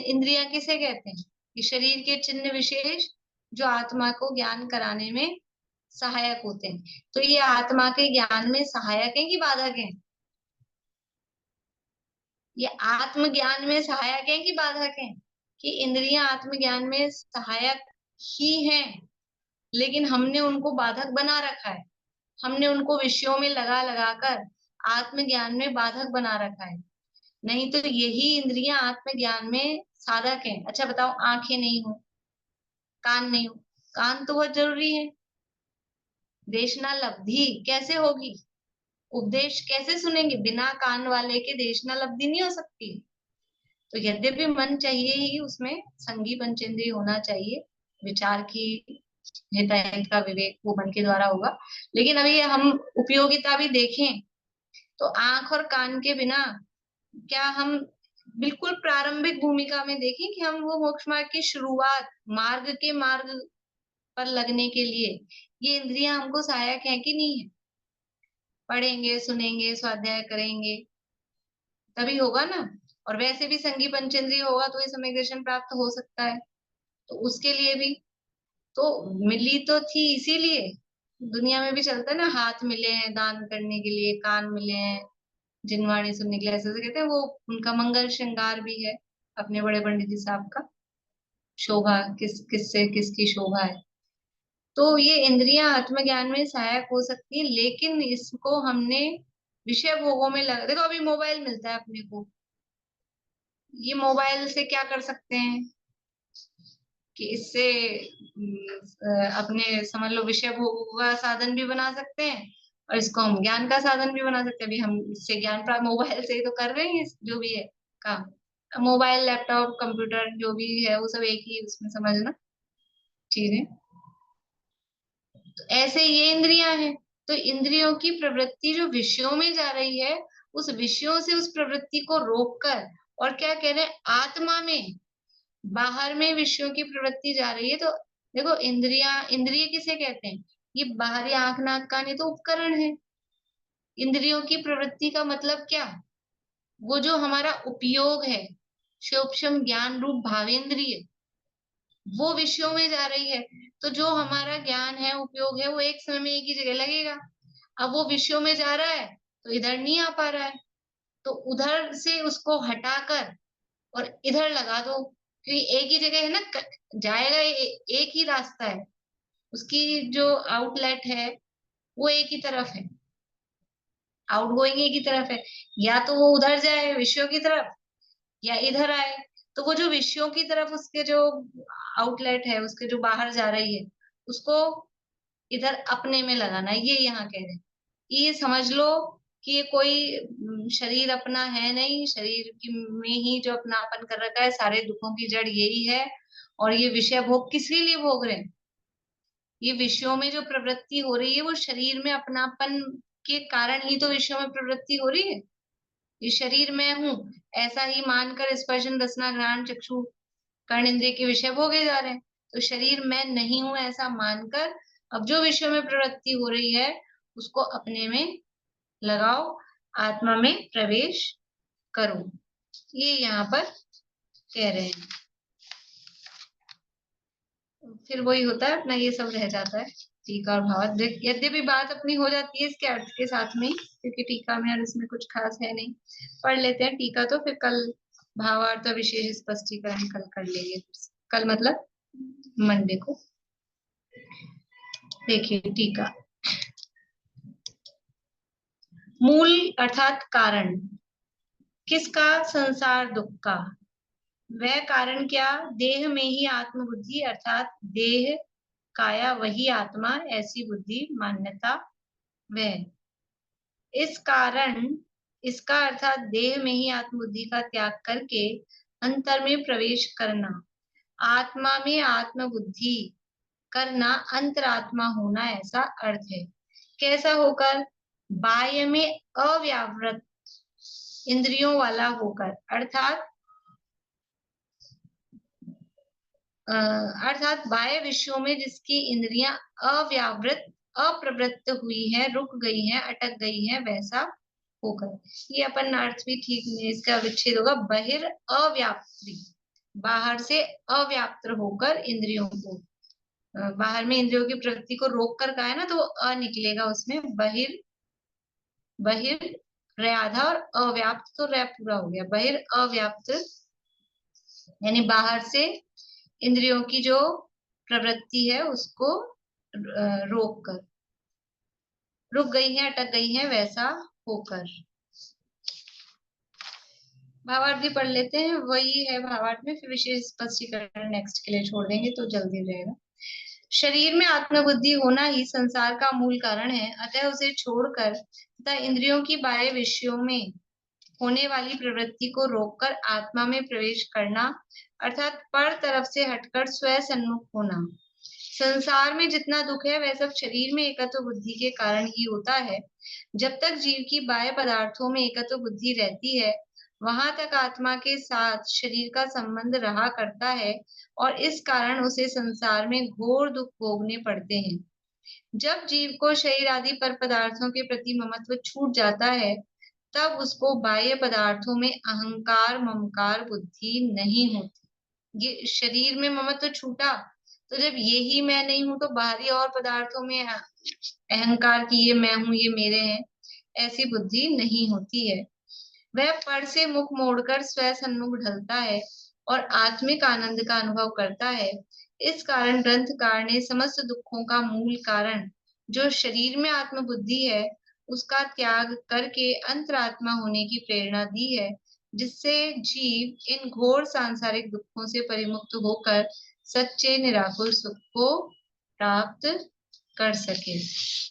इंद्रियां किसे कहते हैं? कि शरीर के चिन्ह विशेष जो आत्मा को ज्ञान कराने में सहायक होते हैं। तो ये आत्मा के ज्ञान में सहायक हैं कि बाधक हैं? ये आत्मज्ञान में सहायक हैं कि बाधक हैं? कि इंद्रियां आत्मज्ञान में सहायक ही हैं, लेकिन हमने उनको बाधक बना रखा है। हमने उनको विषयों में लगा लगा कर आत्मज्ञान में बाधक बना रखा है। नहीं तो यही इंद्रियां आत्मज्ञान में साधक हैं। अच्छा बताओ, आंखें नहीं हो, कान नहीं हो, कान तो बहुत जरूरी है। देशना लब्धि कैसे होगी? उपदेश कैसे सुनेंगे? बिना कान वाले के देशना लब्धि नहीं हो सकती। तो यद्यपि मन चाहिए ही, उसमें संगी पंचेंद्रिय होना चाहिए, विचार की हिताहित का विवेक वो मन के द्वारा होगा। लेकिन अभी हम उपयोगिता भी देखें तो आंख और कान के बिना क्या हम बिल्कुल प्रारंभिक भूमिका में देखें कि हम वो मोक्ष मार्ग की शुरुआत, मार्ग पर लगने के लिए ये इंद्रियां हमको सहायक है कि नहीं है? पढ़ेंगे, सुनेंगे, स्वाध्याय करेंगे तभी होगा ना। और वैसे भी संगी पंचेंद्रिय होगा तो ये सम्यक दर्शन प्राप्त हो सकता है। तो उसके लिए भी तो मिली तो थी, इसीलिए दुनिया में भी चलता है ना, हाथ मिले हैं दान करने के लिए, कान मिले हैं जिनवाणी सुनने के लिए, ऐसे कहते हैं। वो उनका मंगल श्रृंगार भी है अपने बड़े पंडित जी साहब का। शोभा किससे किसकी शोभा है। तो ये इंद्रियां आत्मज्ञान में सहायक हो सकती है, लेकिन इसको हमने विषय भोगों में लगा। देखो अभी मोबाइल मिलता है अपने को, ये मोबाइल से क्या कर सकते हैं कि इससे अपने समझ लो विषय भोग का साधन भी बना सकते हैं और इसको हम ज्ञान का साधन भी बना सकते हैं। अभी हम इससे ज्ञान प्राप्त मोबाइल से ही तो कर रहे हैं, जो भी है काम। मोबाइल, लैपटॉप, कंप्यूटर जो भी है वो सब एक ही उसमें समझना चीज है। तो ऐसे ये इंद्रियां हैं। तो इंद्रियों की प्रवृत्ति जो विषयों में जा रही है, उस विषयों से उस प्रवृत्ति को रोककर, और क्या कह रहे हैं, आत्मा में, बाहर में विषयों की प्रवृत्ति जा रही है। तो देखो इंद्रिय किसे कहते हैं? ये बाहरी आंख नाक कान ये तो उपकरण है। इंद्रियों की प्रवृत्ति का मतलब क्या? वो जो हमारा उपयोग है, सूक्ष्म ज्ञान रूप भावेंद्रिय, वो विषयों में जा रही है। तो जो हमारा ज्ञान है, उपयोग है, वो एक समय में एक ही जगह लगेगा। अब वो विषयों में जा रहा है तो इधर नहीं आ पा रहा है, तो उधर से उसको हटाकर और इधर लगा दो, क्योंकि एक ही जगह है ना, जाएगा एक ही रास्ता है, उसकी जो आउटलेट है वो एक ही तरफ है, आउटगोइंग एक ही तरफ है। या तो वो उधर जाए विषयों की तरफ, या इधर आए। तो वो जो विषयों की तरफ उसके जो आउटलेट है, उसके जो बाहर जा रही है, उसको इधर अपने में लगाना है। ये यहाँ कह रहे हैं। ये समझ लो कि ये कोई शरीर अपना है नहीं, शरीर में ही जो अपनापन कर रखा है, सारे दुखों की जड़ यही है। और ये विषय भोग किसके लिए भोग रहे हैं? ये विषयों में जो प्रवृत्ति हो रही है वो शरीर में अपनापन के कारण ही तो विषयों में प्रवृत्ति हो रही है। ये शरीर में हूं ऐसा ही मानकर स्पर्शन रसना घ्राण चक्षु कर्ण इंद्रिय के विषय भोगे जा रहे हैं। तो शरीर मैं नहीं हूं ऐसा मानकर अब जो विषयों में प्रवृत्ति हो रही है उसको अपने में लगाओ, आत्मा में प्रवेश करो, ये यहाँ पर कह रहे हैं। फिर वही होता है अपना, ये सब रह जाता है टीका और भावार्थ। यद्यपि बात अपनी हो जाती है इसके अर्थ के साथ में, क्योंकि टीका में और इसमें कुछ खास है नहीं। पढ़ लेते हैं टीका, तो फिर कल भावार्थ और विशेष स्पष्टीकरण कल कर लेंगे। कल मतलब मंडे को। देखिए टीका, मूल अर्थात कारण, किसका? संसार दुख का। वह कारण क्या? देह में ही आत्मबुद्धि अर्थात देह काया वही आत्मा, ऐसी बुद्धि मान्यता वह। इस कारण, इसका अर्थात देह में ही आत्मबुद्धि का त्याग करके अंतर में प्रवेश करना, आत्मा में आत्मबुद्धि करना, अंतरात्मा होना, ऐसा अर्थ है। कैसा होकर? बाह्य में अव्यावृत इंद्रियों वाला होकर, अर्थात बाह्य विषयों में जिसकी इंद्रियां अव्यावृत अप्रवृत्त हुई है, रुक गई हैं, अटक गई हैं, वैसा होकर। ये अपन अर्थ भी ठीक नहीं है, इसका विच्छेद होगा बहिर अव्याप्ति, बाहर से अव्याप्त होकर इंद्रियों को, बाहर में इंद्रियों की प्रवृत्ति को रोक कर कहा है ना, तो वो अ निकलेगा उसमें, बहिर, बहिर रे आधा और अव्याप्त तो रे पूरा हो गया, बहिर अव्याप्त यानी बाहर से इंद्रियों की जो प्रवृत्ति है उसको रोक कर, रुक गई है, अटक गई है, वैसा होकर। भावार्थ भी पढ़ लेते हैं, वही है भावार्थ में, फिर विशेष स्पष्टीकरण नेक्स्ट के लिए छोड़ देंगे तो जल्दी रहेगा। शरीर में आत्मबुद्धि होना ही संसार का मूल कारण है, अतः उसे छोड़कर तथा इंद्रियों की बाह्य विषयों में होने वाली प्रवृत्ति को रोककर आत्मा में प्रवेश करना, अर्थात पर तरफ से हटकर स्व सन्मुख होना। संसार में जितना दुख है वह सब शरीर में एकत्व बुद्धि के कारण ही होता है। जब तक जीव की बाह्य पदार्थों में एकत्व बुद्धि रहती है, वहां तक आत्मा के साथ शरीर का संबंध रहा करता है और इस कारण उसे संसार में घोर दुख भोगने पड़ते हैं। जब जीव को शरीर आदि पर पदार्थों के प्रति ममत्व छूट जाता है, तब उसको बाह्य पदार्थों में अहंकार ममकार बुद्धि नहीं होती। ये शरीर में ममत्व छूटा, तो जब यही मैं नहीं हूं, तो बाहरी और पदार्थों में अहंकार की ये मैं हूं, ये मेरे हैं, ऐसी बुद्धि नहीं होती है। वह पर से मुख मोड़कर स्व सन्मुख ढलता है और आत्मिक आनंद का अनुभव करता है। इस कारण ग्रंथकार ने समस्त दुखों का मूल कारण जो शरीर में आत्मबुद्धि है उसका त्याग करके अंतरात्मा होने की प्रेरणा दी है, जिससे जीव इन घोर सांसारिक दुखों से परिमुक्त होकर सच्चे निराकुल सुख को प्राप्त कर सके।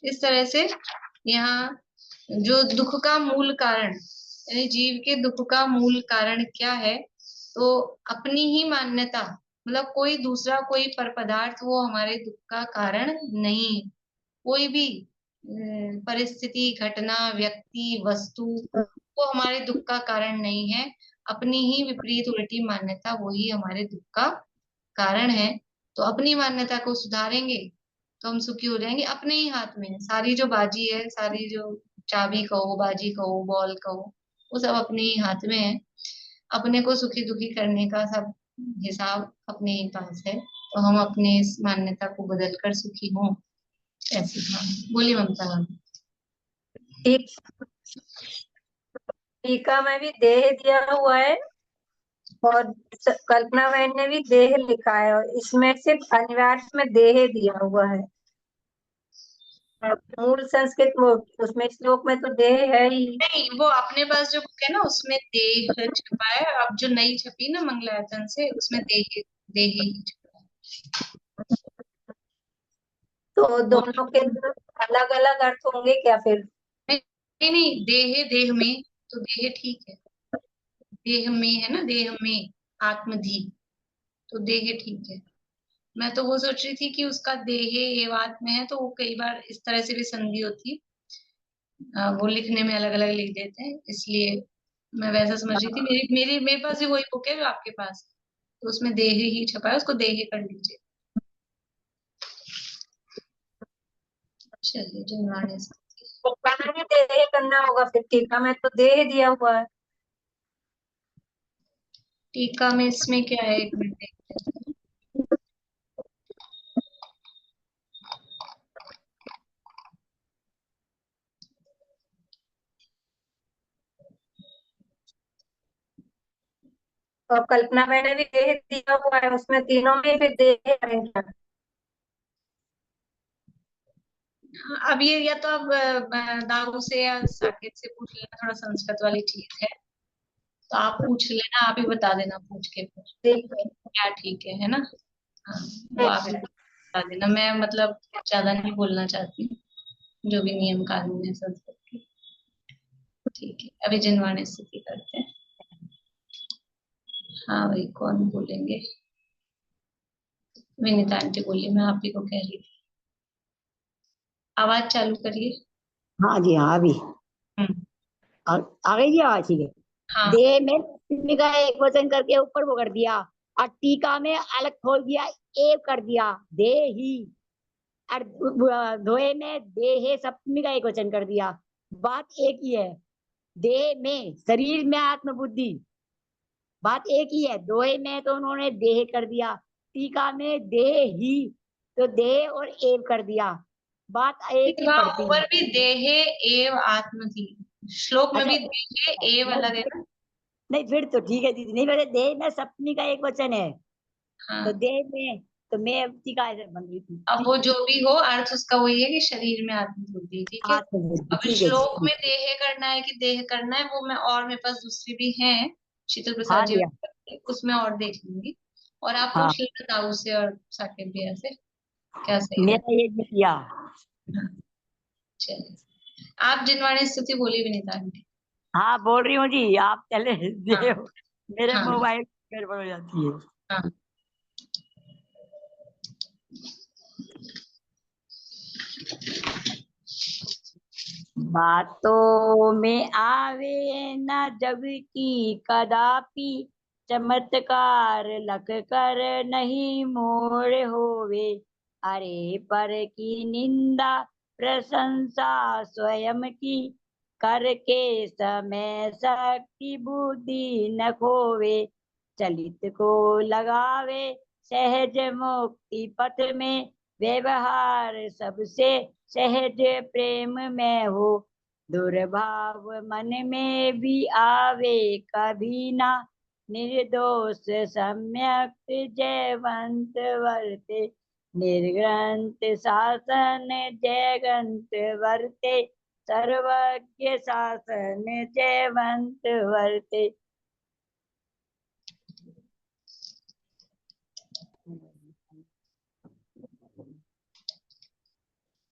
इस तरह से यहाँ जो दुख का मूल कारण, यानी जीव के दुख का मूल कारण क्या है, तो अपनी ही मान्यता, मतलब कोई दूसरा कोई पर पदार्थ वो हमारे दुख का कारण नहीं। कोई भी परिस्थिति, घटना, व्यक्ति, वस्तु वो हमारे दुख का कारण नहीं है। अपनी ही विपरीत उल्टी मान्यता वही हमारे दुख का कारण है। तो अपनी मान्यता को सुधारेंगे तो हम सुखी हो जाएंगे। अपने ही हाथ में है सारी जो बाजी है, सारी जो चाबी कहो, बाजी कहो, बॉल कहो, वो सब अपने ही हाथ में है। अपने को सुखी दुखी करने का सब हिसाब अपने ही पास है। तो हम अपने इस मान्यता को बदल कर सुखी हों, ऐसी भावना। बोली ममता। ठीक, टीका में भी देह दिया हुआ है और कल्पना बहन ने भी देह लिखा है, और इसमें सिर्फ अनिवार्य में देह दिया हुआ है। मूल संस्कृत उसमें श्लोक में तो देह है ही नहीं। वो अपने पास जो बुक है ना उसमें देह छपा है, अब जो नई छपी ना मंगलायतन से उसमें देह, देह ही छपा है। तो दोनों के अलग अलग अर्थ होंगे क्या फिर? नहीं नहीं, देह देह में तो देह ठीक है, देह में है ना, देह में आत्मधी, तो देह ठीक है। मैं तो वो सोच रही थी कि उसका देह एवात में है, तो वो कई बार इस तरह से भी संधि होती है, वो लिखने में अलग अलग लिख देते हैं, इसलिए मैं वैसा समझ रही थी। मेरे पास भी वही बुक है जो आपके पास है, तो उसमें देह ही छपा है, उसको देह कर लीजिए। चलिए जिनवाने से तो कहाँ भी देह करना होगा फिर? टीका में तो देह दिया हुआ है। टीका में इसमें क्या है, एक मिनट देखते हैं। और कल्पना मैंने भी देह दिया हुआ है, उसमें तीनों में फिर देह करेंगे। अब ये या तो अब दाऊ से या साकेत से पूछ लेना, थोड़ा संस्कृत वाली चीज है, तो आप पूछ लेना, आप ही बता देना पूछ के फिर ठीक है। क्या ठीक है ना। हाँ, वो आप ही बता देना, मैं मतलब ज्यादा नहीं बोलना चाहती, जो भी नियम कानून है संस्कृत के। ठीक है, अभी जिनवाने स्थिति करते हैं। हाँ भाई, कौन बोलेंगे? विनीता आंटी बोलिए, मैं आप ही को कह रही थी। आवाज चालू करिए। हाँ जी, हाँ अभी हम्म, आ गई जी आवाज? ठीक है। हाँ देह में सिद्धि का एक वचन करके ऊपर वो कर दिया, और टीका में अलग खोल दिया, एक कर दिया देह ही, और धोए में देहे सप्तमी का एक वचन कर दिया। बात एक ही है। देह में, शरीर में आत्मबुद्धि, बात एक ही है। दोहे में तो उन्होंने देह कर दिया, टीका में देह ही, तो देह और एव कर दिया, बात एक ही वहाँ पड़ती है। ऊपर भी देहे एव आत्म थी, श्लोक में अच्छा, भी देहे एव अलग है ना। नहीं फिर तो ठीक है दीदी, नहीं मेरे देह में सप्तमी का एक वचन है, हाँ, तो देह में, तो मैं टीका ऐसे बन गई थी। अब वो जो भी हो, अर्थ उसका वही है कि शरीर में आत्म बुद्धि, ठीक है। आत्मबुद्धि, अब ठीक है श्लोक जी। में देह करना है कि देह करना है, वो मैं, और मेरे पास दूसरी भी है, शीतल हाँ प्रसाद जी, दिया, उसमें और देख लूंगी। और आप हाँ पूछ लेना ताऊ से और साकेत भैया से क्या सही है। मेरा ये भी किया। चलिए, आप जिनवाणी स्तुति बोली विनीता आंटी। हाँ बोल रही हूँ जी, आप चले हाँ देव, मेरे हाँ मोबाइल गड़बड़ हो जाती है। हाँ। बातों में आवे न जब की कदापि, चमत्कार लख कर नहीं मोड़ होवे, अरे पर की निंदा प्रशंसा स्वयं की, करके समय शक्ति बुद्धि न खोवे, चलित को लगावे सहज मुक्ति पथ में, व्यवहार सबसे सहज प्रेम में हो, दुर्भाव मन में भी आवे कभी ना, निर्दोष सम्यक जयवंत वर्ते, निर्ग्रंथ शासन जयगंत वर्ते, सर्वज्ञ शासन जयवंत वर्ते,